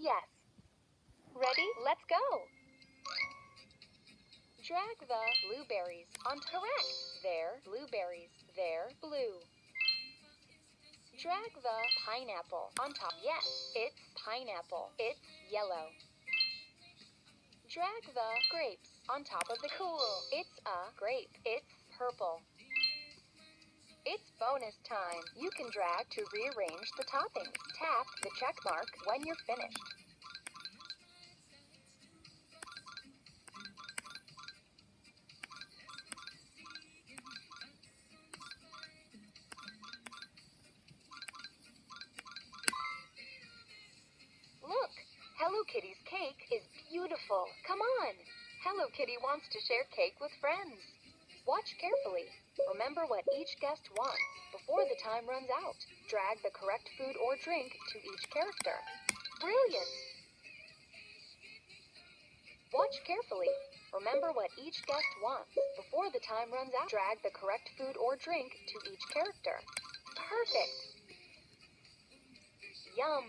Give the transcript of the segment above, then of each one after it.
Yes. Ready? Let's go. Drag the blueberries on correct. There, blueberries. There, blue. Drag the pineapple on top. Yes, it's pineapple. It's yellow. Drag the grapes on top of the cool. It's a grape. It's purple. It's bonus time. You can drag to rearrange the toppings. Tap the check mark when you're finished. Look, Hello Kitty's cake is beautiful. Come on. Hello Kitty wants to share cake with friends. Watch carefully. Remember what each guest wants before the time runs out. Drag the correct food or drink to each character. Brilliant! Watch carefully. Remember what each guest wants before the time runs out. Drag the correct food or drink to each character. Perfect! Yum!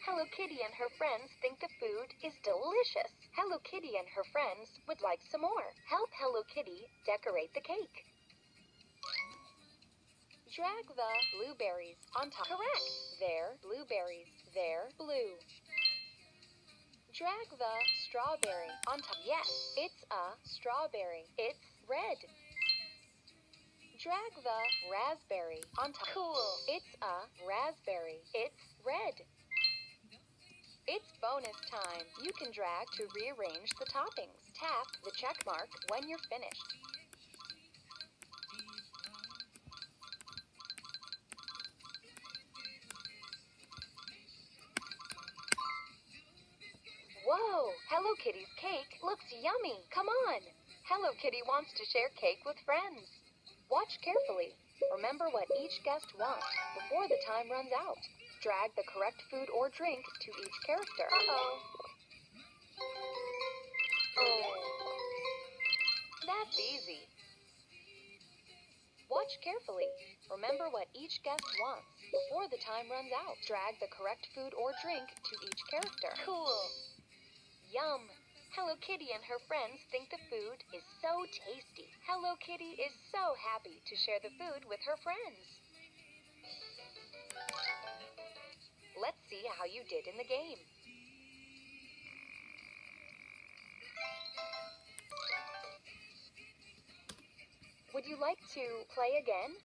Hello Kitty and her friends think the food is delicious. Hello Kitty and her friends would like some more. Help Hello Kitty decorate the cake. Drag the blueberries on top. Correct. There, blueberries. There, blue. Drag the strawberry on top. Yes, it's a strawberry. It's red. Drag the raspberry on top. Cool. It's a raspberry. It's red. It's bonus time. You can drag to rearrange the toppings. Tap the check mark when you're finished. Whoa! Hello Kitty's cake looks yummy. Come on! Hello Kitty wants to share cake with friends. Watch carefully. Remember what each guest wants before the time runs out. Drag the correct food or drink to each character. Uh-oh. Oh. That's easy. Watch carefully. Remember what each guest wants before the time runs out. Drag the correct food or drink to each character. Cool. Yum! Hello Kitty and her friends think the food is so tasty. Hello Kitty is so happy to share the food with her friends. Let's see how you did in the game. Would you like to play again?